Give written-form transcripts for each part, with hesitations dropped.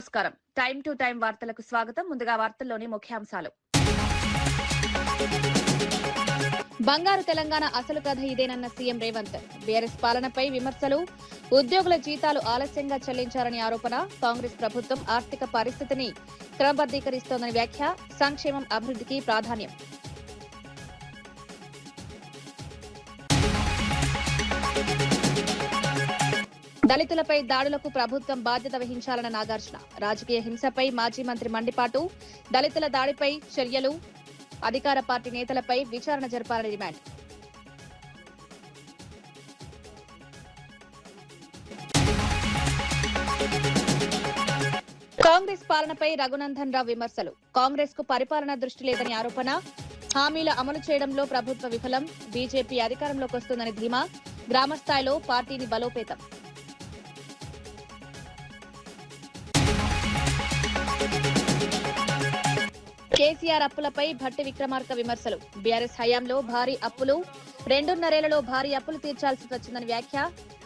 నమస్కారం. Time to time వార్తలకు స్వాగతం. ముందుగా వార్తల్లోని ముఖ్యాంశాలు. బంగారు తెలంగాణ అసలు కథ ఇదేనన్న సీఎం రేవంత్. బీఆర్ఎస్ పాలనపై విమర్శలు. ఉద్యోగుల జీతాలు ఆలస్యంగా చెల్లించారని ఆరోపణ. కాంగ్రెస్ ప్రభుత్వం ఆర్థిక పరిస్థితిని క్రమబద్దీకరిస్తోందని వ్యాఖ్య. సంక్షేమం అభివృద్ధికి ప్రాధాన్యం. దళితులపై దాడులకు ప్రభుత్వం బాధ్యత వహించాలన్న నాగార్జున. రాజకీయ హింసపై మాజీ మంత్రి మండిపాటు. దళితుల దాడిపై చర్యలు. అధికార పార్టీ నేతలపై విచారణ జరపాలని డిమాండ్. కాంగ్రెస్ పాలనపై రఘునందన్ రావు విమర్శలు. కాంగ్రెస్ కు పరిపాలన దృష్టి లేదని ఆరోపణ. హామీల అమలు చేయడంలో ప్రభుత్వ విఫలం. బీజేపీ అధికారంలోకి వస్తుందని ధీమా. గ్రామస్థాయిలో పార్టీని బలోపేతం. కేసీఆర్ అప్పులపై భట్టి విక్రమార్క విమర్శలు. బీఆర్ఎస్ హయాంలో భారీ అప్పులు. 2.5 భారీ అప్పులు తీర్చాల్సి వచ్చిందని వ్యాఖ్య.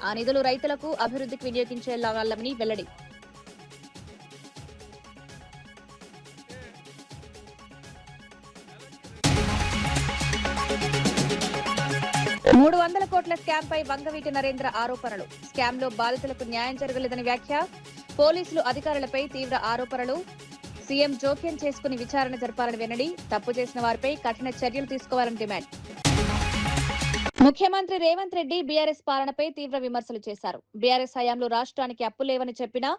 ఆ నిధులు రైతులకు అభివృద్ధికి వినియోగించేలాగాలని వెల్లడి. $300 కోట్ల స్కామ్ పై వంగవీటి నరేంద్ర ఆరోపణలు. స్కామ్ లో బాధితులకు న్యాయం జరగలేదని వ్యాఖ్య. పోలీసులు అధికారులపై తీవ్ర ఆరోపణలు. సీఎం జోక్యం చేసుకుని విచారణ జరపాలని వెల్లడి. తప్పు చేసిన వారిపై కఠిన చర్యలు తీసుకోవాలని డిమాండ్. ముఖ్యమంత్రి రేవంత్ రెడ్డి బీఆర్ఎస్ పాలనపై తీవ్ర విమర్శలు చేశారు. బీఆర్ఎస్ హయాంలో రాష్ట్రానికి అప్పు లేవని చెప్పినా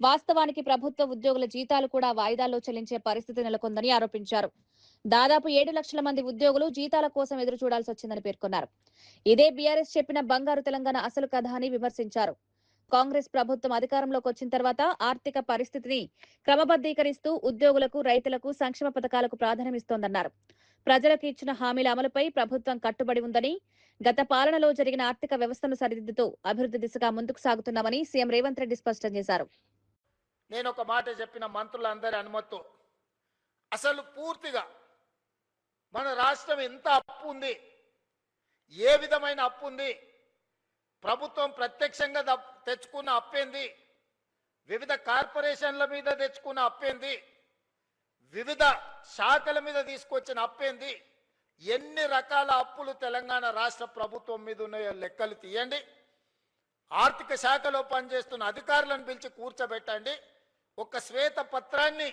వాస్తవానికి ప్రభుత్వ ఉద్యోగుల జీతాలు కూడా వాయిదాల్లో చెల్లించే పరిస్థితి నెలకొందని ఆరోపించారు. దాదాపు 7 లక్షల మంది ఉద్యోగులు జీతాల కోసం ఎదురు చూడాల్సి వచ్చిందని పేర్కొన్నారు. ఇదే బీఆర్ఎస్ చెప్పిన బంగారు తెలంగాణ అసలు కథ అని విమర్శించారు. కాంగ్రెస్ ప్రభుత్వం అధికారంలోకి వచ్చిన తర్వాత ఆర్థిక పరిస్థితిని క్రమబద్దీకరిస్తూ ఉద్యోగులకు, రైతులకు సంక్షేమ పథకాలకు ప్రాధాన్యమిస్తోందన్నారు. ప్రజలకు ఇచ్చిన హామీల అమలుపై ప్రభుత్వం కట్టుబడి ఉందని, గత పాలనలో జరిగిన ఆర్థిక వ్యవస్థను సరిదిద్దుతూ అభివృద్ధి దిశగా ముందుకు సాగుతున్నామని సీఎం రేవంత్ రెడ్డి స్పష్టం చేశారు. నేను ఒక మాట చెప్పిన మంత్రులందరి అనుమతితో అసలు పూర్తిగా మన రాష్ట్రం ఎంత అప్పు ఉంది, ఏ విధమైన అప్పు ఉంది, ప్రభుత్వం ప్రత్యక్షంగా తెచ్చుకున్న అప్పేంది, వివిధ కార్పొరేషన్ల మీద తెచ్చుకున్న అప్పేంది, వివిధ శాఖల మీద తీసుకొచ్చిన అప్పేంది, ఎన్ని రకాల అప్పులు తెలంగాణ రాష్ట్ర ప్రభుత్వం మీద ఉన్నాయో లెక్కలు తీయండి. ఆర్థిక శాఖలో పనిచేస్తున్న అధికారులను పిలిచి కూర్చోబెట్టండి. ఒక శ్వేత పత్రాన్ని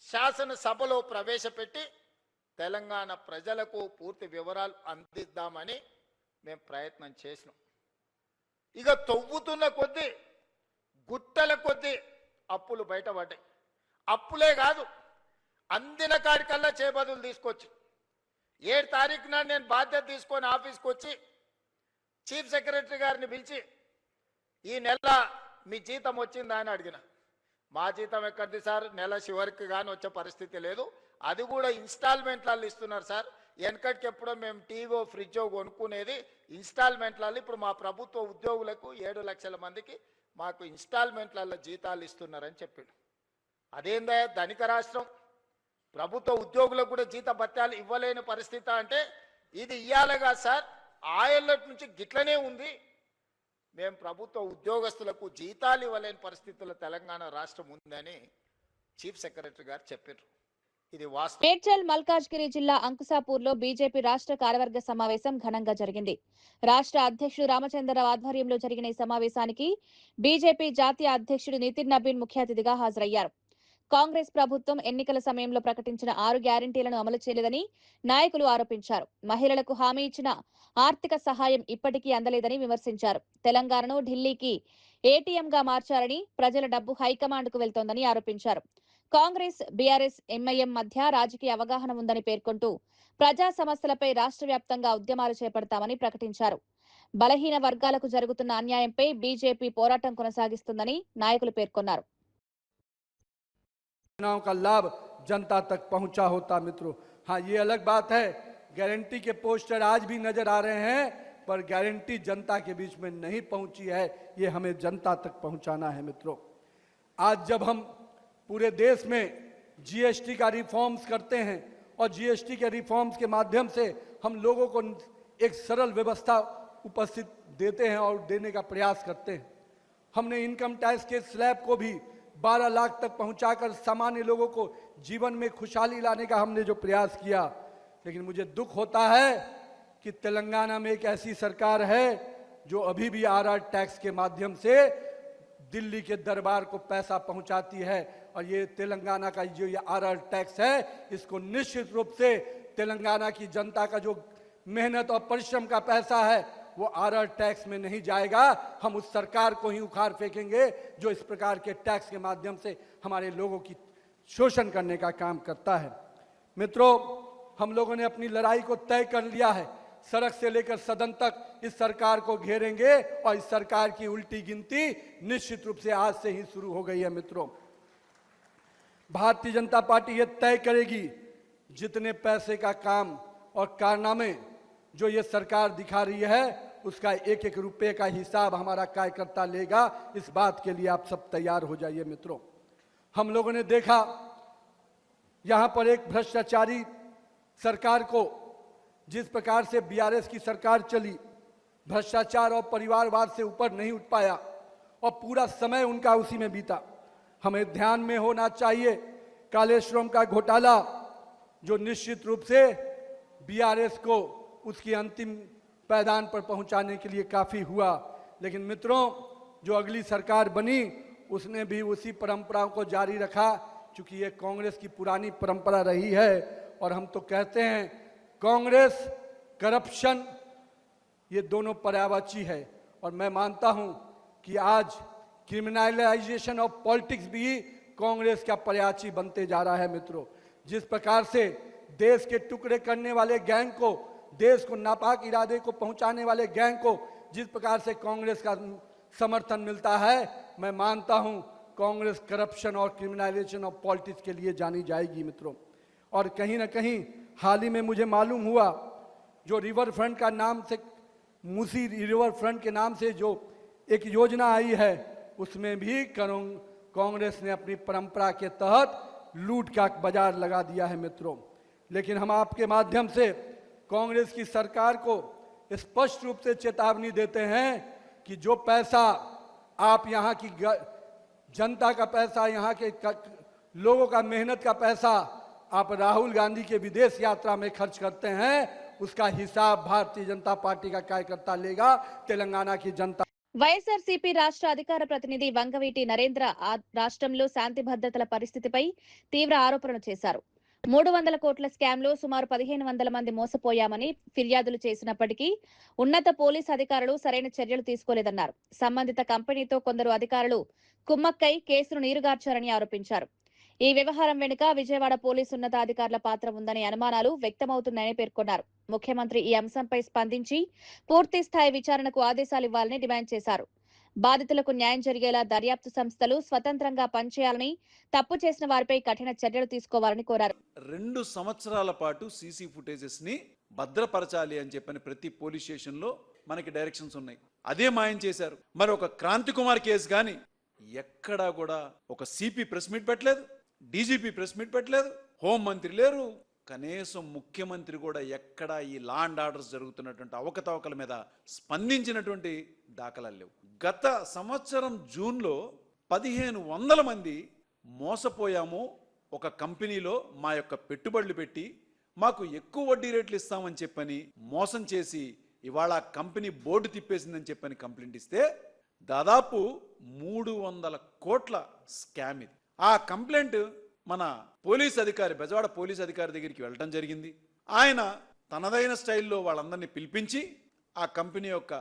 శాసనసభలో ప్రవేశపెట్టి తెలంగాణ ప్రజలకు పూర్తి వివరాలు అందిద్దామని మేము ప్రయత్నం చేసినాం. ఇక తవ్వుతున్న కొద్దీ గుట్టల కొద్దీ అప్పులు బయటపడ్డాయి. అప్పులే కాదు, అందిన కాడికల్లా చేబదులు తీసుకొచ్చి 7 తారీఖు నాడు నేను బాధ్యత తీసుకొని ఆఫీస్కి వచ్చి చీఫ్ సెక్రటరీ గారిని పిలిచి ఈ నెల మీ జీతం వచ్చిందా అని అడిగిన. మా జీతం ఎక్కడిది సార్, నెల చివరికి కానీ వచ్చే పరిస్థితి లేదు, అది కూడా ఇన్స్టాల్మెంట్లలో ఇస్తున్నారు సార్. వెనకటికి ఎప్పుడో మేము టీవో ఫ్రిడ్జో కొనుక్కునేది ఇన్స్టాల్మెంట్లలో, ఇప్పుడు మా ప్రభుత్వ ఉద్యోగులకు 7 లక్షల మందికి మాకు ఇన్స్టాల్మెంట్లలో జీతాలు ఇస్తున్నారని చెప్పిండు. అదేందా ధనిక రాష్ట్రం, ప్రభుత్వ ఉద్యోగులకు కూడా జీత భత్యాలు ఇవ్వలేని పరిస్థితి అంటే ఇది ఇయ్యాలిగా సార్, ఆయల్లటి నుంచి గిట్లనే ఉంది. మేము ప్రభుత్వ ఉద్యోగస్తులకు జీతాలు ఇవ్వలేని పరిస్థితుల్లో తెలంగాణ రాష్ట్రం ఉందని చీఫ్ సెక్రటరీ గారు చెప్పారు. ఇది వాస్తవం. మేడ్చల్ మల్కాజ్గిరి జిల్లా అంకుసాపూర్లో బీజేపీ రాష్ట్ర కార్యవర్గ సమావేశం ఘనంగా జరిగింది. రాష్ట్ర అధ్యక్షుడు రామచంద్రరావు ఆధ్వర్యంలో జరిగిన ఈ సమావేశానికి బీజేపీ జాతీయ అధ్యక్షుడు నితిన్ నబీన్ ముఖ్య అతిథిగా హాజరయ్యారు. కాంగ్రెస్ ప్రభుత్వం ఎన్నికల సమయంలో ప్రకటించిన 6 గ్యారంటీలను అమలు చేయలేదని నాయకులు ఆరోపించారు. మహిళలకు హామీ ఇచ్చిన ఆర్థిక సహాయం ఇప్పటికీ అందలేదని విమర్శించారు. తెలంగాణను ఢిల్లీకి ఏటీఎంగా మార్చారని, ప్రజల డబ్బు హైకమాండ్ కు వెళ్తోందని ఆరోపించారు. కాంగ్రెస్, బీఆర్ఎస్, ఎంఐఎం మధ్య రాజకీయ అవగాహన ఉందని పేర్కొంటూ ప్రజా సమస్యలపై రాష్ట్ర వ్యాప్తంగా ఉద్యమాలు చేపడతామని ప్రకటించారు. బలహీన వర్గాలకు జరుగుతున్న అన్యాయంపై బీజేపీ పోరాటం కొనసాగిస్తుందని నాయకులు పేర్కొన్నారు. का लाभ जनता तक पहुंचा होता मित्रों। हाँ, ये अलग बात है, गारंटी के पोस्टर आज भी नजर आ रहे हैं, पर गारंटी जनता के बीच में नहीं पहुंची है, ये हमें जनता तक पहुंचाना है मित्रों। आज जब हम पूरे देश में जीएसटी का रिफॉर्म्स करते हैं और जीएसटी के रिफॉर्म्स के माध्यम से हम लोगों को एक सरल व्यवस्था उपस्थित देते हैं और देने का प्रयास करते हैं। हमने इनकम टैक्स के स्लैब को भी 12 लाख तक पहुंचाकर सामान्य लोगों को जीवन में खुशहाली लाने का हमने जो प्रयास किया। लेकिन मुझे दुख होता है कि तेलंगाना में एक ऐसी सरकार है जो अभी भी आरआर टैक्स के माध्यम से दिल्ली के दरबार को पैसा पहुंचाती है। और ये तेलंगाना का जो ये आरआर टैक्स है, इसको निश्चित रूप से तेलंगाना की जनता का जो मेहनत और परिश्रम का पैसा है वो आरआर टैक्स में नहीं जाएगा। हम उस सरकार को ही उखाड़ फेंकेंगे जो इस प्रकार के टैक्स के माध्यम से हमारे लोगों की शोषण करने का काम करता है। मित्रों, हम लोगों ने अपनी लड़ाई को तय कर लिया है। सड़क से लेकर सदन तक इस सरकार को घेरेंगे और इस सरकार की उल्टी गिनती निश्चित रूप से आज से ही शुरू हो गई है। मित्रों, भारतीय जनता पार्टी ये तय करेगी जितने पैसे का काम और कारनामे जो ये सरकार दिखा रही है उसका एक एक रुपये का हिसाब हमारा कार्यकर्ता लेगा। इस बात के लिए आप सब तैयार हो जाइए। मित्रों, हम लोगों ने देखा यहां पर एक भ्रष्टाचारी सरकार को जिस प्रकार से बीआरएस की सरकार चली, भ्रष्टाचार और परिवारवाद से ऊपर नहीं उठ पाया और पूरा समय उनका उसी में बीता। हमें ध्यान में होना चाहिए कालेश्वरम का घोटाला जो निश्चित रूप से बीआरएस को उसकी अंतिम पैदान पर पहुंचाने के लिए काफी हुआ। लेकिन मित्रों, जो अगली सरकार बनी उसने भी उसी परंपरा को जारी रखा, क्योंकि ये कांग्रेस की पुरानी परंपरा रही है। और हम तो कहते हैं कांग्रेस करप्शन ये दोनों पर्यायवाची है। और मैं मानता हूं कि आज क्रिमिनलाइजेशन ऑफ पॉलिटिक्स भी कांग्रेस का पर्यायवाची बनते जा रहा है। मित्रों, जिस प्रकार से देश के टुकड़े करने वाले गैंग को, देश को नापाक इरादे को पहुंचाने वाले गैंग को जिस प्रकार से कांग्रेस का समर्थन मिलता है, मैं मानता हूं कांग्रेस करप्शन और क्रिमिनलाइजेशन ऑफ पॉलिटिक्स के लिए जानी जाएगी। मित्रों, और कहीं ना कहीं हाल ही में मुझे मालूम हुआ जो रिवर फ्रंट का नाम से, मूसी रिवर फ्रंट के नाम से जो एक योजना आई है उसमें भी कांग्रेस ने अपनी परंपरा के तहत लूट का बाजार लगा दिया है। मित्रों, लेकिन हम आपके माध्यम से कांग्रेस की सरकार को स्पष्ट रूप से चेतावनी देते हैं कि जो पैसा आप यहाँ की जनता का पैसा, यहाँ के लोगों का मेहनत का पैसा आप राहुल गांधी के विदेश यात्रा में खर्च करते हैं, उसका हिसाब भारतीय जनता पार्टी का कार्यकर्ता लेगा। तेलंगाना की जनता వైఎస్ఆర్సీపీ రాష్ట్ర అధికార ప్రతినిధి వంగవీటి నరేంద్ర రాష్ట్రంలో శాంతి భద్రతల పరిస్థితిపై తీవ్ర ఆరోపణలు చేశారు. 300 కోట్ల స్కామ్ లో సుమారు 1500 మంది మోసపోయామని ఫిర్యాదులు చేసినప్పటికీ ఉన్నత పోలీసు అధికారులు సరైన చర్యలు తీసుకోలేదన్నారు. సంబంధిత కంపెనీతో కొందరు అధికారులు కుమ్మక్కై కేసును నీరుగార్చారని ఆరోపించారు. ఈ వ్యవహారం వెనుక విజయవాడ పోలీసు ఉన్నతాధికారుల పాత్ర ఉందనే అనుమానాలు వ్యక్తమవుతున్నాయని పేర్కొన్నారు. ముఖ్యమంత్రి ఈ అంశంపై స్పందించి పూర్తి స్థాయి విచారణకు ఆదేశాలు ఇవ్వాలని డిమాండ్ చేశారు. బాధితులకు న్యాయం జరిగేలా దర్యాప్తు సంస్థలు స్వతంత్రంగా పనిచేయాలని, తప్పు చేసిన వారిపై కఠిన చర్యలు తీసుకోవాలని కోరారు. 2 సంవత్సరాల పాటు సీసీ ఫుటేజెస్ ని భద్రపరచాలి అని చెప్పని ప్రతి పోలీస్ స్టేషన్ లో మనకి డైరెక్షన్స్ ఉన్నాయి. అదే మాయం చేశారు. మరి ఒక క్రాంతి కుమార్ కేసు గాని ఎక్కడా కూడా ఒక సిపి ప్రెస్ మీట్ పెట్టలేదు, డీజీపీ ప్రెస్ మీట్ పెట్టలేదు, హోం మంత్రి లేరు, కనీసం ముఖ్యమంత్రి కూడా ఎక్కడా ఈ లా అండ్ ఆర్డర్స్ జరుగుతున్నటువంటి అవకతవకల మీద స్పందించినటువంటి దాఖలాలు లేవు. గత సంవత్సరం జూన్లో 1500 మంది మోసపోయాము, ఒక కంపెనీలో మా యొక్క పెట్టుబడులు పెట్టి మాకు ఎక్కువ వడ్డీ రేట్లు ఇస్తామని చెప్పని మోసం చేసి ఇవాళ కంపెనీ బోర్డు తిప్పేసిందని చెప్పని కంప్లైంట్ ఇస్తే దాదాపు 300 కోట్ల స్కామ్ ఇది. ఆ కంప్లైంట్ మన పోలీస్ అధికారి, బెజవాడ పోలీస్ అధికారి దగ్గరికి వెళ్ళడం జరిగింది. ఆయన తనదైన స్టైల్లో వాళ్ళందరినీ పిలిపించి ఆ కంపెనీ యొక్క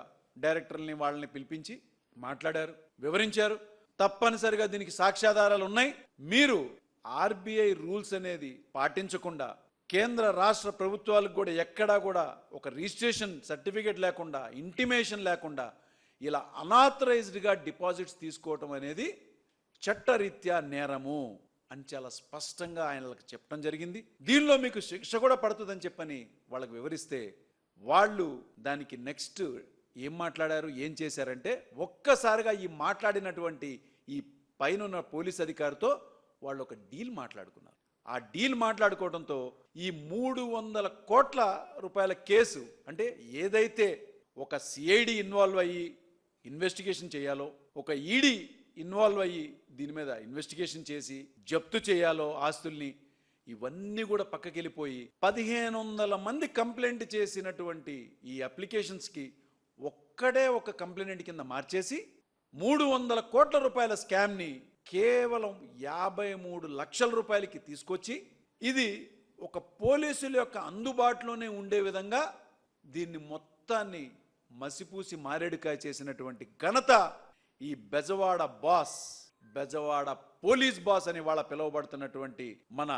డైరెక్టర్ని వాళ్ళని పిలిపించి మాట్లాడారు, వివరించారు. తప్పనిసరిగా దీనికి సాక్ష్యాధారాలు ఉన్నాయి. మీరు ఆర్బీఐ రూల్స్ అనేది పాటించకుండా, కేంద్ర రాష్ట్ర ప్రభుత్వాలకు కూడా ఎక్కడా కూడా ఒక రిజిస్ట్రేషన్ సర్టిఫికేట్ లేకుండా, ఇంటిమేషన్ లేకుండా ఇలా అనాథరైజ్డ్గా డిపాజిట్స్ తీసుకోవటం అనేది చట్టరీత్యా నేరము అని చాలా స్పష్టంగా ఆయనలకు చెప్పడం జరిగింది. దీనిలో మీకు శిక్ష కూడా పడుతుందని చెప్పని వాళ్ళకి వివరిస్తే వాళ్ళు దానికి నెక్స్ట్ ఏం మాట్లాడారు, ఏం చేశారంటే ఒక్కసారిగా ఈ మాట్లాడినటువంటి ఈ పైన పోలీస్ అధికారితో వాళ్ళు ఒక డీల్ మాట్లాడుకున్నారు. ఆ డీల్ మాట్లాడుకోవడంతో ఈ 300 కోట్ల రూపాయల కేసు, అంటే ఏదైతే ఒక సిఐడి ఇన్వాల్వ్ అయ్యి ఇన్వెస్టిగేషన్ చేయాలో, ఒక ఈడీ ఇన్వాల్వ్ అయ్యి దీని మీద ఇన్వెస్టిగేషన్ చేసి జప్తు చేయాలో ఆస్తుల్ని ఇవన్నీ కూడా పక్కకెళ్ళిపోయి 1500 మంది కంప్లైంట్ చేసినటువంటి ఈ అప్లికేషన్స్కి ఒక్కడే ఒక కంప్లైంట్ కింద మార్చేసి 300 కోట్ల రూపాయల స్కామ్ని కేవలం 53 లక్షల రూపాయలకి తీసుకొచ్చి ఇది ఒక పోలీసుల యొక్క అందుబాటులోనే ఉండే విధంగా దీన్ని మొత్తాన్ని మసిపూసి మారేడుకాయ చేసినటువంటి ఘనత ఈ Bezawada boss, Bezawada police boss అని వాళ్ళ పిలువబడుతున్నటువంటి మన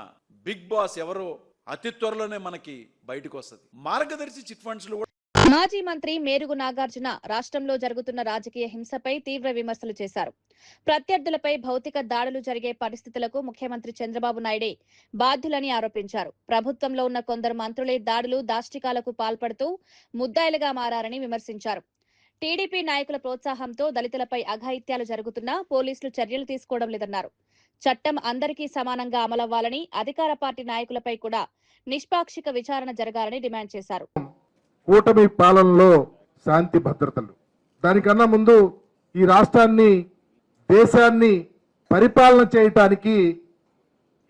బిగ్ బాస్ ఎవరో అతి త్వరలోనే మనకి బయటకు వస్తుంది. మార్గదర్శి చిట్ ఫండ్స్ లో మాజీ మంత్రి మేరుగు నాగార్జున రాష్ట్రంలో జరుగుతున్న రాజకీయ హింసపై తీవ్ర విమర్శలు చేశారు. ప్రత్యర్థులపై భౌతిక దాడులు జరిగే పరిస్థితులకు ముఖ్యమంత్రి చంద్రబాబు నాయుడే బాధ్యులని ఆరోపించారు. ప్రభుత్వంలో ఉన్న కొందరు మంత్రులే దాడులు, దాష్టికాలకు పాల్పడుతూ ముద్దాయిలుగా మారారని విమర్శించారు. టీడీపీ నాయకుల ప్రోత్సాహంతో దళితులపై అఘాయిత్యాలు జరుగుతున్నా పోలీసులు చర్యలు తీసుకోవడం లేదన్నారు. చట్టం అందరికీ సమానంగా అమలవ్వాలని, అధికార పార్టీ నాయకులపై కూడా నిష్పాక్షిక విచారణ జరగాలని డిమాండ్ చేశారు. కూటమి పాలనలో శాంతి భద్రతలు, దానికన్నా ముందు ఈ రాష్ట్రాన్ని, దేశాన్ని పరిపాలన చేయటానికి,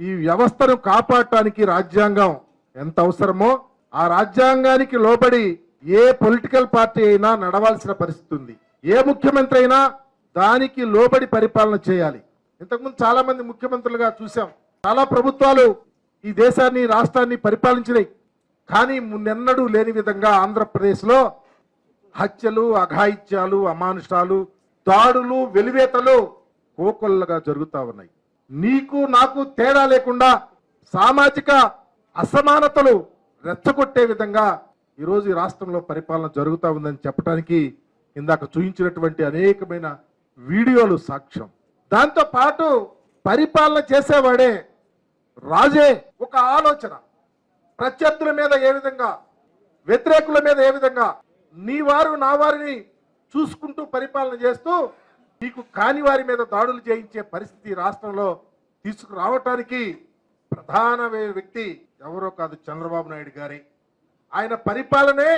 ఈ వ్యవస్థను కాపాడటానికి రాజ్యాంగం ఎంత అవసరమో ఆ రాజ్యాంగానికి లోబడి ఏ పొలిటికల్ పార్టీ అయినా నడవాల్సిన పరిస్థితి ఉంది. ఏ ముఖ్యమంత్రి అయినా దానికి లోబడి పరిపాలన చేయాలి. ఇంతకుముందు చాలా మంది ముఖ్యమంత్రులుగా చూసాం. చాలా ప్రభుత్వాలు ఈ దేశాన్ని, రాష్ట్రాన్ని పరిపాలించినాయి. కానీ మున్నెన్నడూ లేని విధంగా ఆంధ్రప్రదేశ్లో హత్యలు, అఘాయిత్యాలు, అమానుషాలు, దాడులు, వెలివేతలు కోకొల్లగా జరుగుతూ ఉన్నాయి. నీకు నాకు తేడా లేకుండా సామాజిక అసమానతలు రెచ్చగొట్టే విధంగా ఈరోజు ఈ రాష్ట్రంలో పరిపాలన జరుగుతూ ఉందని చెప్పడానికి ఇందాక చూపించినటువంటి అనేకమైన వీడియోలు సాక్ష్యం. దాంతో పాటు పరిపాలన చేసేవాడే రాజే ఒక ఆలోచన, ప్రత్యర్థుల మీద ఏ విధంగా, వ్యతిరేకుల మీద ఏ విధంగా, నీ వారు నా వారిని చూసుకుంటూ పరిపాలన చేస్తూ నీకు కాని వారి మీద దాడులు చేయించే పరిస్థితి రాష్ట్రంలో తీసుకురావటానికి ప్రధాన వ్యక్తి ఎవరో కాదు, చంద్రబాబు నాయుడు గారి. ఆయన పరిపాలనే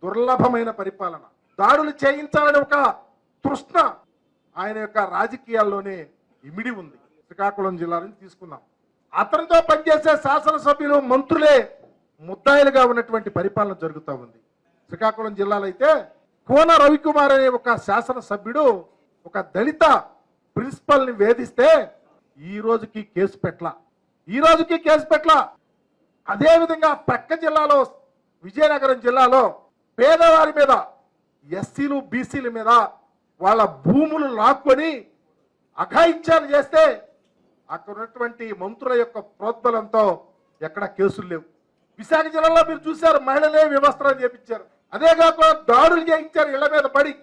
దుర్లభమైన పరిపాలన. దాడులు చేయించాలని ఒక తృష్ణ ఆయన యొక్క రాజకీయాల్లోనే ఇమిడి ఉంది. శ్రీకాకుళం జిల్లా నుంచి తీసుకుందాం. అతనితో పనిచేసే శాసనసభ్యులు, మంత్రులే ముద్దాయిలుగా ఉన్నటువంటి పరిపాలన జరుగుతూ ఉంది. శ్రీకాకుళం జిల్లాలో అయితే కోన రవికుమార్ అనే ఒక శాసనసభ్యుడు ఒక దళిత ప్రిన్సిపల్ ని వేధిస్తే ఈ రోజుకి కేసు పెట్టలా. అదేవిధంగా పక్క జిల్లాలో, విజయనగరం జిల్లాలో పేదవారి మీద, ఎస్సీలు, బీసీల మీద వాళ్ళ భూములు లాక్కొని అఘాయిత్యాలు చేస్తే అక్కడ ఉన్నటువంటి మంత్రుల యొక్క ప్రోద్బలంతో ఎక్కడ కేసులు లేవు. విశాఖ జిల్లాలో మీరు చూశారు, మహిళలే వివస్త్రం చేపించారు. అదే కాకుండా దాడులు చేయించారు ఇళ్ల మీద పడి.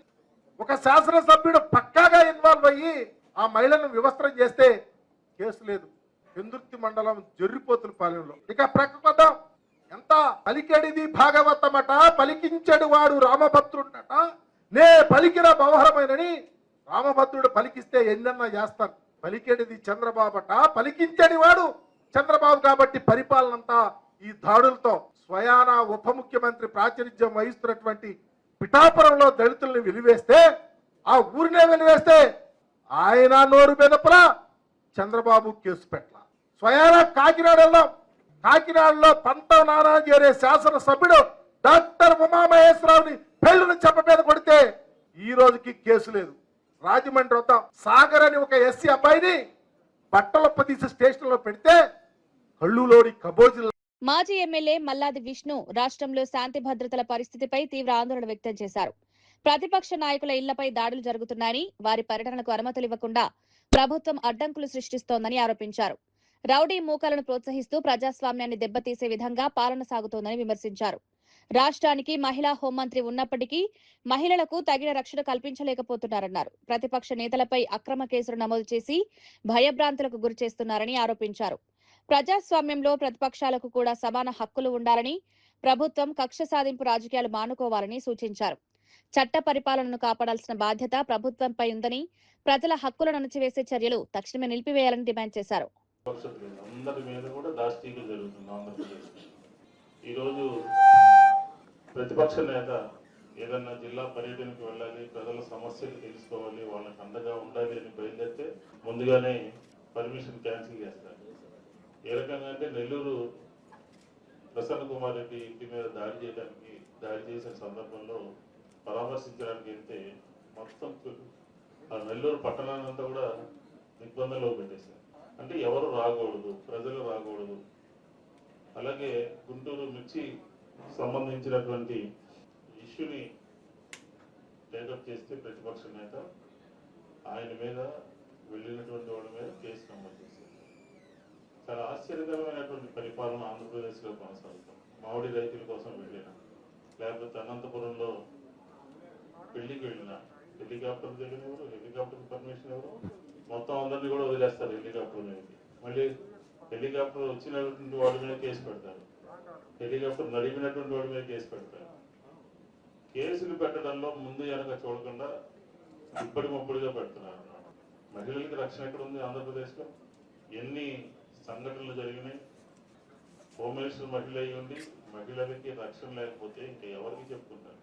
ఒక శాసనసభ్యుడు పక్కాగా ఇన్వాల్వ్ అయ్యి ఆ మహిళను వివస్త్రం చేస్తే కేసు లేదు. పెందుర్తి మండలం జర్రిపోతుల పాలెంలో. ఇక ప్రక్కకొద్దాం, ఎంత పలికెడిది భాగవతమట, పలికించడు వాడు రామభద్రుడట, నే పలికిన బవహరమైనని రామభద్రుడు పలికిస్తే ఎన్నన్నా చేస్తారు. పలికెడిది చంద్రబాబట, పలికించడి వాడు చంద్రబాబు. కాబట్టి పరిపాలన అంతా ఈ దాడులతో. స్వయాన ఉప ముఖ్యమంత్రి ప్రాతినిధ్యం వహిస్తున్నటువంటి పిఠాపురంలో దళితుల్ని వెలివేస్తే, ఆ ఊరినే వెలివేస్తే ఆయన నోరు బెదపరా, చంద్రబాబు కేసు పెట్టల. స్వయాన కాకినాడ వెళ్దాం. కాకినాడలో పంతం నానాజీ అనే శాసనసభ్యుడు డాక్టర్ ఉమామహేశ్వరరావుని పెళ్లిని చెప్ప మీద కొడితే ఈ రోజుకి కేసు లేదు. రాజమండ్రి వద్దాం, సాగర్ అని ఒక ఎస్సీ అబ్బాయిని బట్టలొప్ప తీసి స్టేషన్ లో పెడితే కళ్ళులోని కబోజులు. మాజీ ఎమ్మెల్యే మల్లాది విష్ణు రాష్ట్రంలో శాంతి భద్రతల పరిస్థితిపై తీవ్ర ఆందోళన వ్యక్తం చేశారు. ప్రతిపక్ష నాయకుల ఇళ్లపై దాడులు జరుగుతున్నాయని, వారి పర్యటనకు అనుమతులివ్వకుండా ప్రభుత్వం అడ్డంకులు సృష్టిస్తోందని ఆరోపించారు. రౌడీ మూకలను ప్రోత్సహిస్తూ ప్రజాస్వామ్యాన్ని దెబ్బతీసే విధంగా పాలన సాగుతోందని విమర్శించారు. రాష్ట్రానికి మహిళా హోంమంత్రి ఉన్నప్పటికీ మహిళలకు తగిన రక్షణ కల్పించలేకపోతున్నారన్నారు. ప్రతిపక్ష నేతలపై అక్రమ కేసులు నమోదు చేసి భయభ్రాంతులకు గురిచేస్తున్నారని ఆరోపించారు. ప్రజాస్వామ్యంలో ప్రతిపక్షాలకు కూడా సమాన హక్కులు ఉండాలని, ప్రభుత్వం కక్ష సాధింపు రాజకీయాలు మానుకోవాలని సూచించారు. చట్ట పరిపాలనను కాపాడాల్సిన బాధ్యత ప్రభుత్వంపై ఉందని, ప్రజల హక్కులను అణచివేసే చర్యలు తక్షణమే నిలిపివేయాలని డిమాండ్ చేశారు. అందరి మీద కూడా దాష్టీలు జరుగుతుంది ఆంధ్రప్రదేశ్. ఈరోజు ప్రతిపక్ష నేత ఏదన్నా జిల్లా పర్యటనకు వెళ్ళాలి, ప్రజల సమస్యలు తెలుసుకోవాలి, వాళ్ళకి అండగా ఉండాలి అని బయలుదేరితే ముందుగానే పర్మిషన్ క్యాన్సిల్ చేస్తారు. ఏ రకంగా అంటే నెల్లూరు ప్రసన్న కుమార్ రెడ్డి ఇంటి మీద దాడి చేసిన సందర్భంలో పరామర్శించడానికి వెళ్తే మొత్తం ఆ నెల్లూరు పట్టణాన్నంతా కూడా దిగ్బంధంలో పెట్టేశారు. అంటే ఎవరు రాకూడదు, ప్రజలు రాకూడదు. అలాగే గుంటూరు మిర్చి సంబంధించినటువంటి ఇష్యూని టేకప్ చేస్తే ప్రతిపక్ష నేత ఆయన మీద వెళ్ళినటువంటి వాళ్ళ మీద కేసు నమోదు చేశారు. చాలా ఆశ్చర్యకరమైనటువంటి పరిపాలన ఆంధ్రప్రదేశ్లో కొనసాగుతాం. మామిడి రైతుల కోసం వెళ్ళిన, లేకపోతే అనంతపురంలో పెళ్లికి వెళ్ళిన, హెలికాప్టర్ దగ్గర ఎవరు, హెలికాప్టర్ పర్మిషన్ ఎవరు, మొత్తం అందరినీ కూడా వదిలేస్తారు హెలికాప్టర్ మీదకి. మళ్ళీ హెలికాప్టర్ వచ్చినటువంటి వాడి మీద కేసు పెడతారు, హెలికాప్టర్ నడిపినటువంటి వాడి మీద కేసు పెడతారు. కేసులు పెట్టడంలో ముందు వెనక చూడకుండా ఇప్పటి ముప్పటిగా పెడుతున్నారు. మహిళలకి రక్షణ ఎక్కడ ఉంది ఆంధ్రప్రదేశ్లో? ఎన్ని సంఘటనలు జరిగినాయి? హోమ్ మినిస్టర్ మహిళ అయి ఉండి మహిళలకి రక్షణ లేకపోతే ఇంకా ఎవరికి చెప్పుకుంటారు?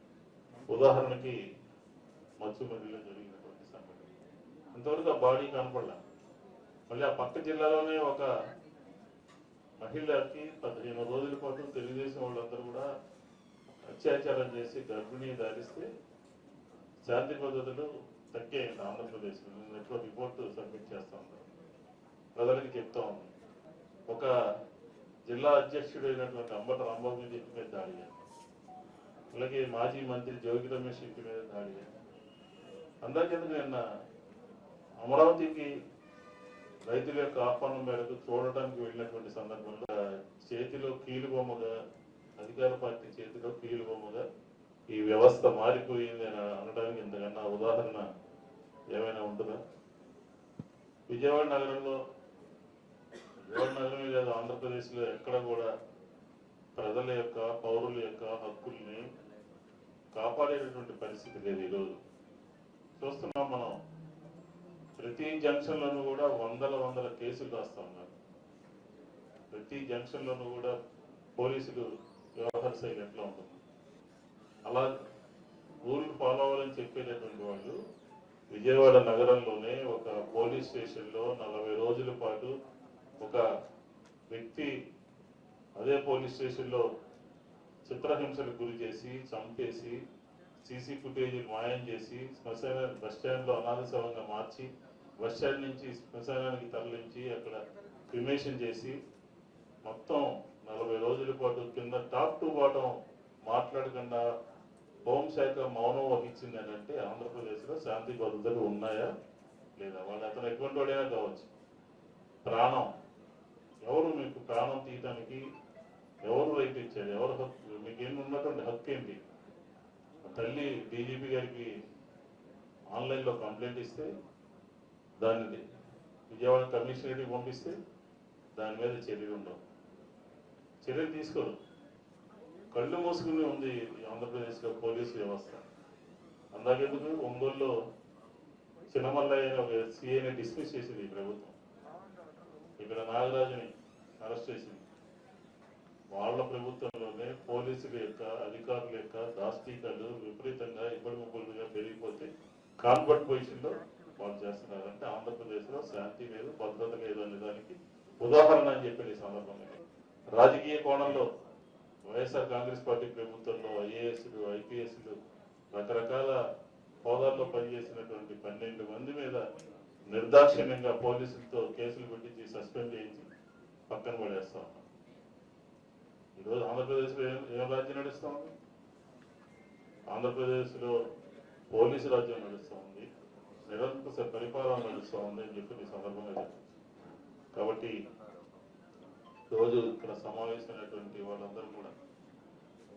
ఉదాహరణకి మత్స్య మహిళ జరిగినటువంటి సంఘటన అంతవరకు ఆ బాడీ కనపడలే. మళ్ళీ ఆ పక్క జిల్లాలోనే ఒక మహిళకి 15 రోజుల పాటు తెలుగుదేశం వాళ్ళందరూ కూడా అత్యాచారం చేసి గర్భిణీ దారిస్తే శాంతి భద్రతలు తగ్గాయండి ఆంధ్రప్రదేశ్లో. నేను ఎప్పుడో రిపోర్టు సబ్మిట్ చేస్తా ఉన్నాను, ప్రజలకి చెప్తా ఉన్నాను. ఒక జిల్లా అధ్యక్షుడు అయినటువంటి అంబట రాంబాబు మీద ఇంటి మీద దాడి చేయాలి, అలాగే మాజీ మంత్రి జోగి రమేష్ ఇంటి మీద దాడి చేయాలి. అందరికెందుకు నిన్న అమరావతికి రైతుల యొక్క ఆహ్వానం మేరకు చూడటానికి వెళ్ళినటువంటి సందర్భంలో చేతిలో కీలుబొమ్మగా, అధికార పార్టీ చేతిలో కీలుబొమ్మగా ఈ వ్యవస్థ మారిపోయింది అని అనడానికి ఇంతకన్నా ఉదాహరణ ఏమైనా ఉంటుందా? విజయవాడ నగరంలో, విజయవాడ నగరమే కాదు ఆంధ్రప్రదేశ్లో ఎక్కడ కూడా ప్రజల యొక్క, పౌరుల యొక్క హక్కుల్ని కాపాడేటటువంటి పరిస్థితి లేదు. ఈరోజు చూస్తున్నాం మనం, ప్రతి జంక్షన్లోనూ కూడా వందల కేసులు రాస్తా ఉన్నారు. ప్రతి జంక్షన్లోనూ కూడా పోలీసులు వ్యవహార శైలి ఎట్లా ఉంటుంది? అలా రూల్ ఫాలో అవ్వాలని చెప్పేటటువంటి వాళ్ళు విజయవాడ నగరంలోనే ఒక పోలీస్ స్టేషన్లో 40 రోజుల పాటు ఒక వ్యక్తి అదే పోలీస్ స్టేషన్లో చిత్రహింసలకు గురి చేసి, చంపేసి, సీసీ ఫుటేజ్ మాయం చేసి, బస్ స్టాండ్లో అనాథ శవంగా మార్చి, బస్ స్టాండ్ నుంచి శ్మశానానికి తరలించి అక్కడ క్రిమేషన్ చేసి, మొత్తం 40 రోజుల పాటు కింద టాప్ టు బాటం మాట్లాడకుండా హోంశాఖ మౌనం వహించింది అని అంటే ఆంధ్రప్రదేశ్లో శాంతి భద్రతలు ఉన్నాయా లేదా? వాడు అతను ఎటువంటి వాడైనా కావచ్చు. ప్రాణం, ఎవరు మీకు ప్రాణం తీయటానికి ఎవరు రైట్ ఇచ్చారు? ఎవరు హక్కు? మీకేం ఉన్నటువంటి హక్కు ఏంటి? తల్లి డీజీపీ గారికి ఆన్లైన్లో కంప్లైంట్ ఇస్తే దాన్ని విజయవాడ కమిషనరేట్కి పంపిస్తే దాని మీద చర్యలు ఉండవు, చర్యలు తీసుకోరు. కళ్ళు మూసుకుని ఉంది ఆంధ్రప్రదేశ్లో పోలీసు వ్యవస్థ. అందాకెందుకు ఒంగోలులో చిన్నమల్లయ్య ఒక సిఐని డిస్మిస్ చేసింది ఈ ప్రభుత్వం, ఇక్కడ నాగరాజుని అరెస్ట్ చేసింది. వాళ్ళ ప్రభుత్వంలోనే పోలీసుల యొక్క, అధికారుల యొక్క దాష్టీకాలు విపరీతంగా ఇబ్బడి ముబ్బలుగా పెరిగిపోతే కాన్వర్ట్ పొజిషన్లో వాళ్ళు చేస్తున్నారు. అంటే ఆంధ్రప్రదేశ్లో శాంతి లేదు, భద్రత లేదు అనే దానికి ఉదాహరణ అని చెప్పి ఈ సందర్భంగా రాజకీయ కోణంలో వైఎస్ఆర్ కాంగ్రెస్ పార్టీ ప్రభుత్వంలో ఐఏఎస్లు, ఐపీఎస్లు, రకరకాల హోదాల్లో పనిచేసినటువంటి 12 మంది మీద నిర్దాక్షిణ్యంగా పోలీసులతో కేసులు పెట్టించి సస్పెండ్ చేయించి పక్కన పడేస్తా ఉన్నాం. ఈరోజు ఆంధ్రప్రదేశ్లో ఏం రాజ్యం నడుస్తూ ఉంది? ఆంధ్రప్రదేశ్లో పోలీసు రాజ్యం నడుస్తూ ఉంది, నిరంకుశ పరిపాలన నడుస్తూ ఉంది అని చెప్పి ఈ సందర్భంగా చెప్పచ్చు. కాబట్టి రోజు ఇక్కడ సమావేశమైనటువంటి వాళ్ళందరూ కూడా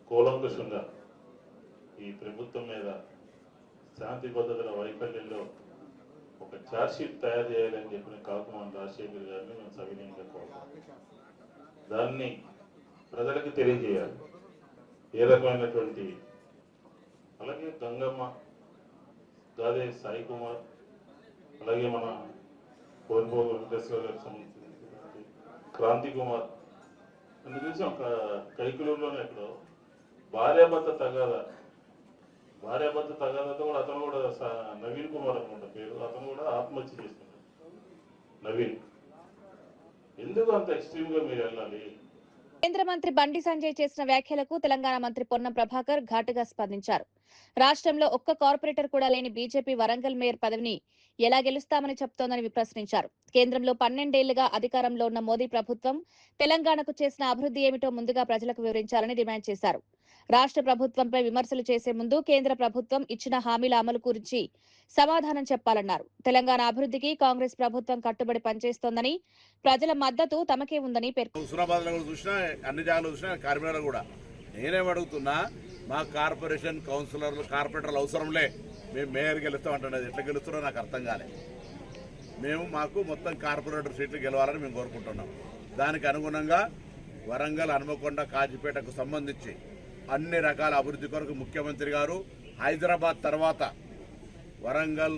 కూలంకషంగా ఈ ప్రభుత్వం మీద శాంతి భద్రతల వైఫల్యంలో ఒక ఛార్జ్షీట్ తయారు చేయాలని చెప్పిన కాకుమాన్ రాజశేఖర్ గారిని మేము సవినయంగా కోరుతాం. దాన్ని ప్రజలకు తెలియజేయాలి. ఏ రకమైనటువంటి, అలాగే గంగమ్మ, గాదే సాయి కుమార్, అలాగే మన కోల్పోగు వెంకటేశ్వర గారికి సంబంధించిన క్రాంతి కుమార్ అన్ని చూసాం. కైకులూరులోనే ఎక్కడో భార్యాభర్త తగాదా, భార్యాభర్త తగాదంతా కూడా అతను కూడా నవీన్ కుమార్ అనుకుంటా పేరు, అతను కూడా ఆత్మహత్య చేసుకున్నాడు. నవీన్ ఎందుకు అంత ఎక్స్ట్రీమ్ గా మీరు వెళ్ళాలి? కేంద్ర మంత్రి బండి సంజయ్ చేసిన వ్యాఖ్యలకు తెలంగాణ మంత్రి పొన్నం ప్రభాకర్ ఘాటుగా స్పందించారు. రాష్ట్రంలో ఒక్క కార్పొరేటర్ కూడా లేని బీజేపీ వరంగల్ మేయర్ పదవిని ఎలా గెలుస్తామని చెప్తోందని ప్రశ్నించారు. కేంద్రంలో 12 ఏళ్లుగా అధికారంలో ఉన్న మోదీ ప్రభుత్వం తెలంగాణకు చేసిన అభివృద్ధి ఏమిటో ముందుగా ప్రజలకు వివరించాలని డిమాండ్ చేశారు. రాష్ట్ర ప్రభుత్వంపై విమర్శలు చేసే ముందు కేంద్ర ప్రభుత్వం ఇచ్చిన హామీల అమలు గురించి సమాధానం చెప్పాలన్నారు. తెలంగాణ అభివృద్ధికి కాంగ్రెస్ ప్రభుత్వం కట్టుబడి పనిచేస్తోందని, ప్రజల మద్దతు తమకే ఉందని పేర్కొన్నారు. హుస్నాబాద్ లో చూసినా అన్ని జాగాలు చూసినా కార్మికులు కూడా నేనేం అడుగుతున్నా, మా కార్పొరేషన్ కౌన్సిలర్లు కార్పొరేటర్లు అవసరంలే, మేము మేయర్ గెలుస్తామంటున్నది ఎట్లా గెలుస్తారో నాకు అర్థం కాలే. మాకు మొత్తం కార్పొరేటర్ సీట్లు గెలవాలని మేము కోరుకుంటున్నాం. దానికి అనుగుణంగా వరంగల్, హనుమకొండ, కాజీపేటకు సంబంధించి అన్ని రకాల అభివృద్ధి కొరకు ముఖ్యమంత్రి గారు హైదరాబాద్ తర్వాత వరంగల్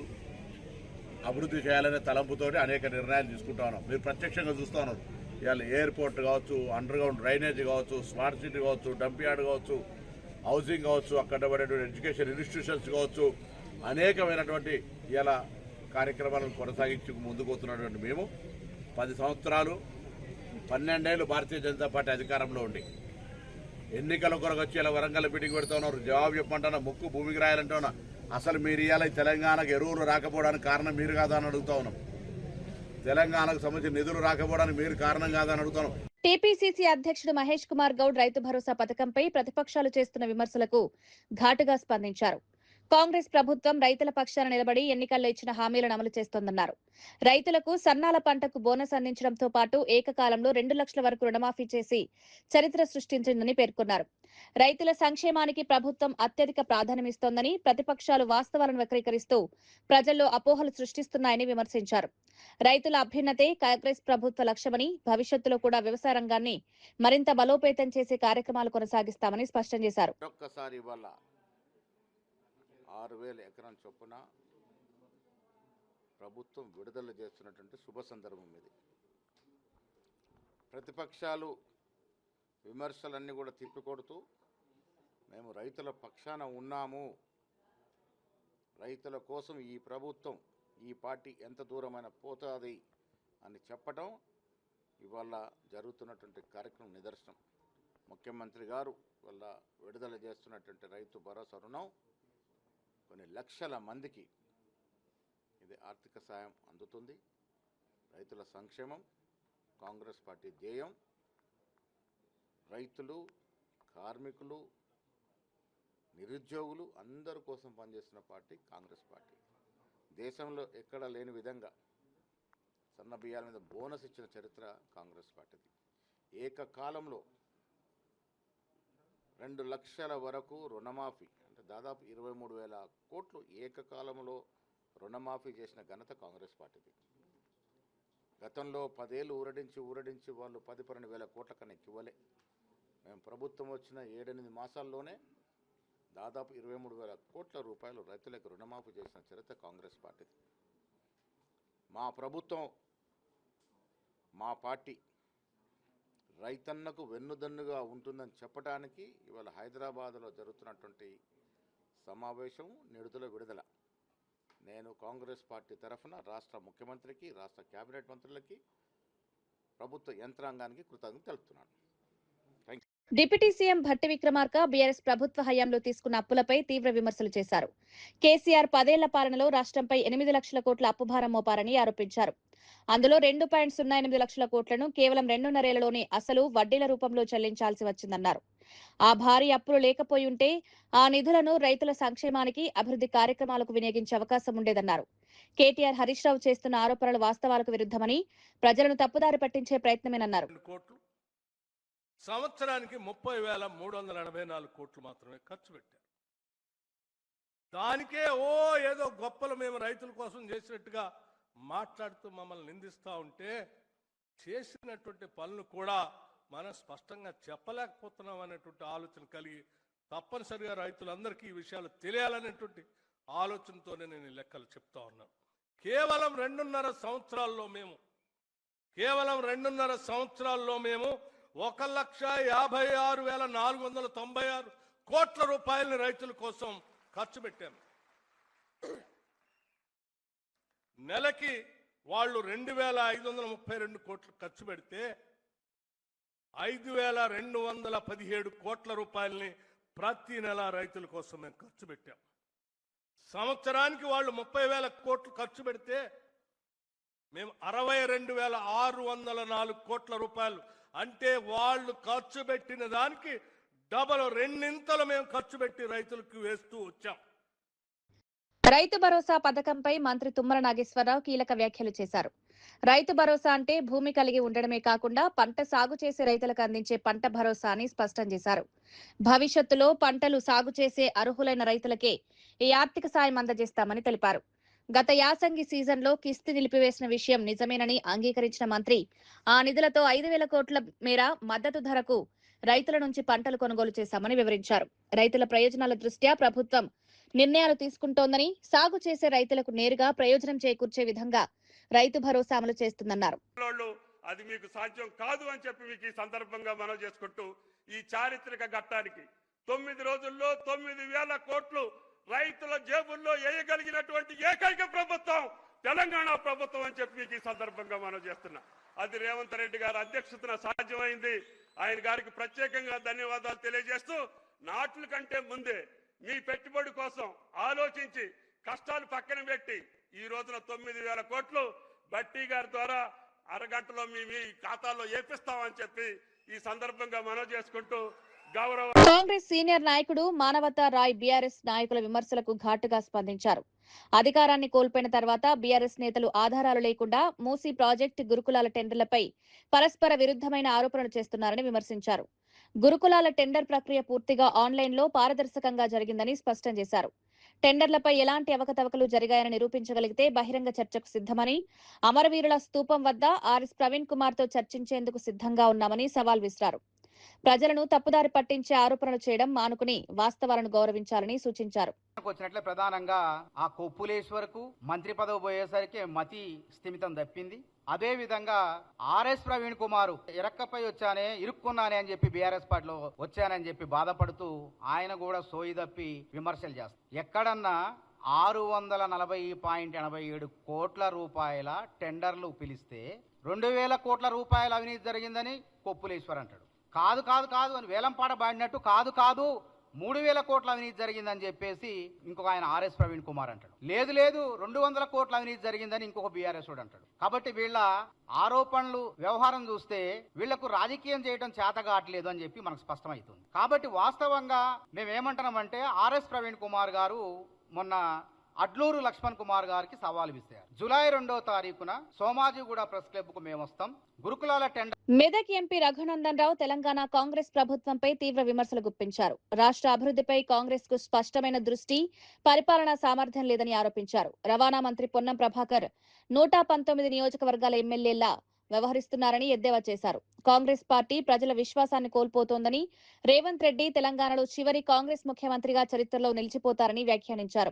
అభివృద్ధి చేయాలనే తలంపుతోటి అనేక నిర్ణయాలు తీసుకుంటా ఉన్నాం. మీరు ప్రత్యక్షంగా చూస్తూ ఉన్నారు. ఇవాళ ఎయిర్పోర్ట్ కావచ్చు, అండర్ గ్రౌండ్ డ్రైనేజ్ కావచ్చు, స్మార్ట్ సిటీ కావచ్చు, డంప్ యార్డ్ కావచ్చు, హౌసింగ్ కావచ్చు, అక్కడ పడేటువంటి ఎడ్యుకేషన్ ఇన్స్టిట్యూషన్స్ కావచ్చు, అనేకమైనటువంటి ఇవాళ కార్యక్రమాలను కొనసాగించి ముందుకు పోతున్నటువంటి మేము 10 సంవత్సరాలు 12 ఏళ్ళు భారతీయ జనతా పార్టీ అధికారంలో ఉండి ఎన్నికల కొరకు వచ్చి ఇలా వరంగల్ మీటింగ్ పెడుతూ ఉన్నారు. జవాబు చెప్పమంటున్నా, ముక్కు భూమికి రాయాలంటున్నా. అసలు మీరు ఇవాళ తెలంగాణకు ఎరువులు రాకపోవడానికి కారణం మీరు కాదా అని అడుగుతా ఉన్నాం. తెలంగాణకు సంబంధించిన నిధులు రాకపోవడానికి మీరు కారణం కాదని అడుగుతున్నాం. టీపీసీసీ అధ్యక్షుడు మహేష్ కుమార్ గౌడ్ రైతు భరోసా పథకంపై ప్రతిపక్షాలు చేస్తున్న విమర్శలకు ఘాటుగా స్పందించారు. కాంగ్రెస్ ప్రభుత్వం రైతుల పక్షాన నిలబడి ఎన్నికల్లో ఇచ్చిన హామీలను అమలు చేస్తోందన్నారు. రైతులకు సన్నాల పంటకు బోనస్ అందించడంతో పాటు ఏకకాలంలో 2 లక్షల వరకు రుణమాఫీ చేసి చరిత్ర సృష్టించిందని పేర్కొన్నారు. రైతుల సంక్షేమానికి ప్రభుత్వం అత్యధిక ప్రాధాన్యమిస్తోందని, ప్రతిపక్షాలు వాస్తవాలను వక్రీకరిస్తూ ప్రజల్లో అపోహలు సృష్టిస్తున్నాయని విమర్శించారు. రైతుల అభ్యున్నతే కాంగ్రెస్ ప్రభుత్వ లక్ష్యమని, భవిష్యత్తులో కూడా వ్యవసాయ రంగాన్ని మరింత బలోపేతం చేసే కార్యక్రమాలు కొనసాగిస్తామని స్పష్టం చేశారు. 6,000 ఎకరం చొప్పున ప్రభుత్వం విడుదల చేస్తున్నటువంటి శుభ సందర్భం ఇది. ప్రతిపక్షాలు విమర్శలన్నీ కూడా తిప్పికొడుతూ మేము రైతుల పక్షాన ఉన్నాము, రైతుల కోసం ఈ ప్రభుత్వం, ఈ పార్టీ ఎంత దూరమైన పోతుంది అని చెప్పటం ఇవాళ జరుగుతున్నటువంటి కార్యక్రమం నిదర్శనం. ముఖ్యమంత్రి గారు వల్ల విడుదల చేస్తున్నటువంటి రైతు భరోసా రుణం కొన్ని లక్షల మందికి ఇది ఆర్థిక సాయం అందుతుంది. రైతుల సంక్షేమం కాంగ్రెస్ పార్టీ ధ్యేయం. రైతులు, కార్మికులు, నిరుద్యోగులు అందరి కోసం పనిచేస్తున్న పార్టీ కాంగ్రెస్ పార్టీ. దేశంలో ఎక్కడ లేని విధంగా సన్న బియ్యాల మీద బోనస్ ఇచ్చిన చరిత్ర కాంగ్రెస్ పార్టీది. ఏకకాలంలో 2 లక్షల వరకు రుణమాఫీ, అంటే దాదాపు 23,000 కోట్లు ఏకకాలంలో రుణమాఫీ చేసిన ఘనత కాంగ్రెస్ పార్టీది. గతంలో 10 ఏళ్ళు ఊరడించి వాళ్ళు 10-12 వేల కోట్ల కన్నా ఇవ్వలే. మేము ప్రభుత్వం వచ్చిన 7-8 మాసాల్లోనే దాదాపు 23,000 కోట్ల రూపాయలు రైతులకు రుణమాఫీ చేసిన చరిత్ర కాంగ్రెస్ పార్టీది. మా ప్రభుత్వం, మా పార్టీ రైతన్నకు వెన్నుదన్నుగా ఉంటుందని చెప్పడానికి ఇవాళ హైదరాబాద్లో జరుగుతున్నటువంటి సమావేశం, నిడుదల విడుదల. నేను కాంగ్రెస్ పార్టీ తరఫున రాష్ట్ర ముఖ్యమంత్రికి, రాష్ట్ర కేబినెట్ మంత్రులకి, ప్రభుత్వ యంత్రాంగానికి కృతజ్ఞతలు తెలుపుతున్నాను. Deputy CM Bhatti Vikramarka BRS ప్రభుత్వ హయాంలో తీసుకున్న అప్పులపై తీవ్ర విమర్శలు చేశారు. కేసీఆర్ 10 ఏళ్ల పాలనలో రాష్ట్రంపై 8 లక్షల కోట్ల అప్పుభారం మోపారని ఆరోపించారు. అందులో 2.08 లక్షల కోట్లను కేవలం 2.5 ఏళ్లలోనే అసలు వడ్డీల రూపంలో చెల్లించాల్సి వచ్చిందన్నారు. ఆ భారీ అప్పులు లేకపోయి ఉంటే ఆ నిధులను రైతుల సంక్షేమానికి, అభివృద్ధి కార్యక్రమాలకు వినియోగించే అవకాశం ఉండేదన్నారు. కేటీఆర్, హరీష్ రావు చేస్తున్న ఆరోపణలు వాస్తవాలకు విరుద్ధమని, ప్రజలను తప్పుదారి పట్టించే ప్రయత్నమేనన్నారు. సంవత్సరానికి 30,384 కోట్లు మాత్రమే ఖర్చు పెట్టారు. దానికే ఏదో గొప్పలు మేము రైతుల కోసం చేసినట్టుగా మాట్లాడుతూ మమ్మల్ని నిందిస్తూ ఉంటే, చేసినటువంటి పనులు కూడా మనం స్పష్టంగా చెప్పలేకపోతున్నాం అనేటువంటి ఆలోచన కలిగి తప్పనిసరిగా రైతులందరికీ ఈ విషయాలు తెలియాలనేటువంటి ఆలోచనతోనే నేను లెక్కలు చెప్తా ఉన్నాను. కేవలం 2.5 సంవత్సరాల్లో మేము 1,56,496 కోట్ల రూపాయలని రైతుల కోసం ఖర్చు పెట్టాం. నెలకి వాళ్ళు 2,532 కోట్లు ఖర్చు పెడితే 5,217 కోట్ల రూపాయలని ప్రతి నెల రైతుల కోసం మేము ఖర్చు పెట్టాం. సంవత్సరానికి వాళ్ళు 30,000 కోట్లు ఖర్చు పెడితే మేము 62,604 కోట్ల రూపాయలు, అంటే వాళ్ళు ఖర్చు పెట్టిన దానికి డబల్, రెండింతలు మేము ఖర్చు పెట్టి రైతులకు వేస్తూ వచ్చాం. రైతు భరోసా పథకంపై మంత్రి తుమ్మల నాగేశ్వరరావు కీలక వ్యాఖ్యలు చేశారు. రైతు భరోసా అంటే భూమి కలిగి ఉండడమే కాకుండా పంట సాగు చేసే రైతులకు అందించే పంట భరోసా అని స్పష్టం చేశారు. భవిష్యత్తులో పంటలు సాగు చేసే అర్హులైన రైతులకే ఈ ఆర్థిక సాయం అందజేస్తామని తెలిపారు. గత యాసంగి సీజన్లో కిస్తీ నిలిపివేసిన విషయం నిజమేనని అంగీకరించిన మంత్రి ఆ నిధులతో 5,000 కోట్ల మేర మద్దతు ధరకు రైతుల నుంచి పంటలు కొనుగోలు చేశామని వివరించారు. రైతుల ప్రయోజనాల దృష్ట్యా ప్రభుత్వం నిర్ణయాలు తీసుకుంటోందని, సాగు చేసే రైతులకు నేరుగా ప్రయోజనం చేకూర్చే విధంగా రైతు భరోసా అమలు చేస్తుందన్నారు. అది మీకు సాధ్యం కాదు అని చెప్పి మీకు ఈ సందర్భంగా మనం చేసుకుంటూ ఈ చారిత్రక ఘట్టానికి 9 రోజుల్లో 9,000 కోట్లు రైతుల జేబుల్లో వేయగలిగినటువంటి ఏకైక ప్రభుత్వం తెలంగాణ ప్రభుత్వం అని చెప్పి మీకు ఈ సందర్భంగా మనం చేస్తున్నాం. అది రేవంత్ రెడ్డి గారి అధ్యక్షతన సాధ్యమైంది. ఆయన గారికి ప్రత్యేకంగా ధన్యవాదాలు తెలియజేస్తూ, నాట్ల కంటే ముందే మీ పెట్టుబడి కోసం ఆలోచించి కష్టాలు పక్కన పెట్టి ఈ రోజున 9,000 కోట్లు బట్టి గారి ద్వారా అరగంటలో మీ ఖాతాలో ఏపిస్తామని చెప్పి ఈ సందర్భంగా మనం చేసుకుంటూ గౌరవ కాంగ్రెస్ సీనియర్ నాయకుడు మానవతా రాయ్ బీఆర్ఎస్ నాయకుల విమర్శలకు ఘాటుగా స్పందించారు. అధికారాన్ని కోల్పోయిన తర్వాత బీఆర్ఎస్ నేతలు ఆధారాలు లేకుండా మూసీ ప్రాజెక్టు, గురుకులాల టెండర్లపై పరస్పర విరుద్ధమైన ఆరోపణలు చేస్తున్నారని విమర్శించారు. గురుకులాల టెండర్ ప్రక్రియ పూర్తిగా ఆన్లైన్లో పారదర్శకంగా జరిగిందని స్పష్టం చేశారు. టెండర్లపై ఎలాంటి అవకతవకలు జరిగాయని నిరూపించగలిగితే బహిరంగ చర్చకు సిద్ధమని, అమరవీరుల స్తూపం వద్ద ఆర్ఎస్ ప్రవీణ్ కుమార్ తో చర్చించేందుకు సిద్ధంగా ఉన్నామని సవాల్ విసిరారు. ప్రజలను తప్పుదారి పట్టించే ఆరోపణలు చేయడం మానుకుని వాస్తవాలను గౌరవించాలని సూచించారు. వచ్చినట్లే ప్రధానంగా ఆ కొప్పులేశ్వరకు మంత్రి పదవి పోయేసరికి మతి స్థిమితం తప్పింది. అదే విధంగా ఆర్ఎస్ ప్రవీణ్ కుమార్ ఇరక్కపై వచ్చానే, ఇరుక్కున్నానే అని చెప్పి బీఆర్ఎస్ పార్టీలో వచ్చానని చెప్పి బాధపడుతూ ఆయన కూడా సోయి తప్పి విమర్శలు చేస్తారు. ఎక్కడన్నా 640.87 కోట్ల రూపాయల టెండర్లు పిలిస్తే 2,000 కోట్ల రూపాయల అవినీతి జరిగిందని కొప్పులేశ్వర్ అంటాడు. కాదు కాదు కాదు అని వేలంపాట బాడినట్టు, కాదు కాదు 3,000 కోట్ల అవినీతి జరిగిందని చెప్పేసి ఇంకొక ఆయన ఆర్ఎస్ ప్రవీణ్ కుమార్ అంటాడు. లేదు లేదు 200 కోట్ల అవినీతి జరిగిందని ఇంకొక బీఆర్ఎస్ అంటాడు. కాబట్టి వీళ్ళ ఆరోపణలు వ్యవహారం చూస్తే వీళ్లకు రాజకీయం చేయడం చేత కావట్లేదు అని చెప్పి మనకు స్పష్టమవుతుంది. కాబట్టి వాస్తవంగా మేమేమంటున్నామంటే ఆర్ఎస్ ప్రవీణ్ కుమార్ గారు మొన్న అడ్లూరు లక్ష్మణ్ కుమార్ గారికి సవాల్ విసిరారు. జూలై 2వ తారీఖున సోమాజిగూడ ప్రెస్ క్లబ్ కు మేమొస్తాం, గురుకులాల టెండర్. మెదక్ ఎంపీ రఘునందన్ రావు తెలంగాణ కాంగ్రెస్ ప్రభుత్వంపై తీవ్ర విమర్శలు గుప్పించారు. రాష్ట్ర అభివృద్ధిపై కాంగ్రెస్ కు స్పష్టమైన దృష్టి, పరిపాలనా సామర్థ్యం లేదని ఆరోపించారు. రవాణా మంత్రి పొన్నం ప్రభాకర్ 119 నియోజకవర్గాల ఎమ్మెల్యేలా వ్యవహరిస్తున్నారని ఎద్దేవా చేశారు. కాంగ్రెస్ పార్టీ ప్రజల విశ్వాసాన్ని కోల్పోతోందని, రేవంత్ రెడ్డి తెలంగాణలో చివరి కాంగ్రెస్ ముఖ్యమంత్రిగా చరిత్రలో నిలిచిపోతారని వ్యాఖ్యానించారు.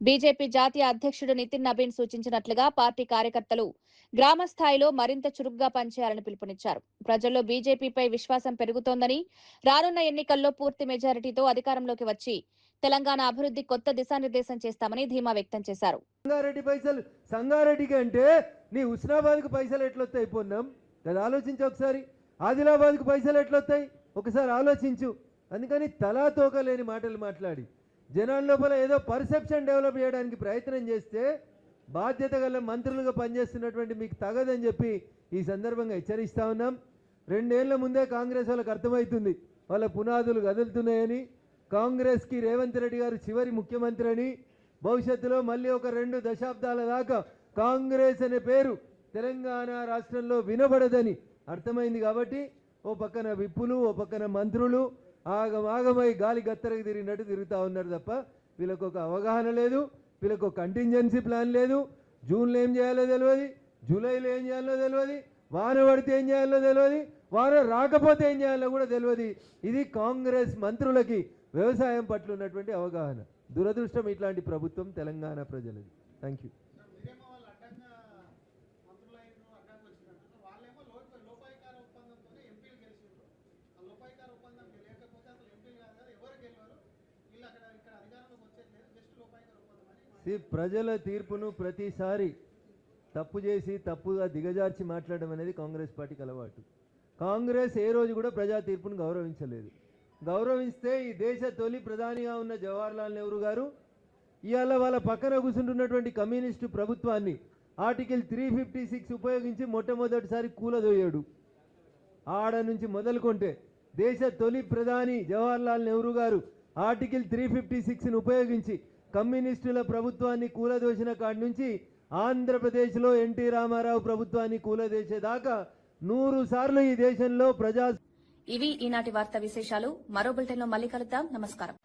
బీజేపీ జాతీయ అధ్యక్షుడు నితిన్ నబీన్ సూచించినట్లుగా పార్టీ కార్యకర్తలు గ్రామ స్థాయిలో మరింత చురుగ్గా పనిచేయాలని పిలుపునిచ్చారు. ప్రజల్లో బీజేపీపై విశ్వాసం పెరుగుతోందని, రానున్న ఎన్నికల్లో పూర్తి మెజారిటీతో అధికారంలోకి వచ్చి తెలంగాణ అభివృద్ధి కొత్త దిశానిర్దేశం చేస్తామని ధీమా వ్యక్తం చేశారు. సంగారెడ్డి పైసలు సంగారెడ్డికి అంటే నీ హుస్నాబాద్కు పైసలు ఎట్లొస్తాయి పొన్నం? అది ఆలోచించు ఒకసారి. ఆదిలాబాద్కు పైసలు ఎట్లొస్తాయి ఒకసారి ఆలోచించు. అందుకని తలా తోక లేని మాటలు మాట్లాడి జనాల లోపల ఏదో పర్సెప్షన్ డెవలప్ చేయడానికి ప్రయత్నం చేస్తే బాధ్యత గల మంత్రులుగా పనిచేస్తున్నటువంటి మీకు తగదని చెప్పి ఈ సందర్భంగా హెచ్చరిస్తా ఉన్నాం. 2 ఏళ్ల ముందే కాంగ్రెస్ వాళ్ళకి అర్థమవుతుంది వాళ్ళ పునాదులు కదులుతున్నాయని, కాంగ్రెస్కి రేవంత్ రెడ్డి గారు చివరి ముఖ్యమంత్రి అని, భవిష్యత్తులో మళ్ళీ ఒక 2 దశాబ్దాల దాకా కాంగ్రెస్ అనే పేరు తెలంగాణ రాష్ట్రంలో వినబడదని అర్థమైంది. కాబట్టి ఓ పక్కన విప్పులు, ఓ పక్కన మంత్రులు ఆగమై గాలి గత్తరకు తిరిగినట్టు తిరుగుతూ ఉన్నారు తప్ప వీళ్ళకు ఒక అవగాహన లేదు, వీళ్ళకు ఒక కంటింజెన్సీ ప్లాన్ లేదు. జూన్లో ఏం చేయాలో తెలియదు, జూలైలో ఏం చేయాలో తెలియదు, వాన పడితే ఏం చేయాలో తెలియదు, వాన రాకపోతే ఏం చేయాలో కూడా తెలియదు. ఇది కాంగ్రెస్ మంత్రులకి వ్యవసాయం పట్ల ఉన్నటువంటి అవగాహన. దురదృష్టం ఇట్లాంటి ప్రభుత్వం తెలంగాణ ప్రజలది. Thank you. లోపాయికార ఒప్పందం లేకపోతే అసలు ఎంపీలు కాదు కదా, ఎవరు గెలవరు, వీళ్ళు ఇక్కడ అధికారంలోకి వచ్చేది లేదు. ప్రజల తీర్పును ప్రతిసారి తప్పు చేసి తప్పుగా దిగజార్చి మాట్లాడడం అనేది కాంగ్రెస్ పార్టీకి అలవాటు. కాంగ్రెస్ ఏ రోజు కూడా ప్రజా తీర్పును గౌరవించలేదు. గౌరవిస్తే ఈ దేశ తొలి ప్రధానిగా ఉన్న జవహర్లాల్ నెహ్రూ గారు ఇవాళ వాళ్ళ పక్కన కూర్చుంటున్నటువంటి కమ్యూనిస్టు ప్రభుత్వాన్ని ఆర్టికల్ 356 ఉపయోగించి మొట్టమొదటిసారి కూలదోయాడు. ఆడ నుంచి మొదలుకుంటే దేశ తొలి ప్రధాని జవహర్లాల్ నెహ్రూ గారు ఆర్టికల్ 356ను ఉపయోగించి కమ్యూనిస్టుల ప్రభుత్వాన్ని కూలదోసిన కాడి నుంచి ఆంధ్రప్రదేశ్లో ఎన్టీ రామారావు ప్రభుత్వాన్ని కూలదోసేదాకా 100 సార్లు ఈ దేశంలో ఇవి ఈనాటి వార్తా విశేషాలు. మరో బులెటిన్లో మళ్ళీ కలుద్దాం. నమస్కారం.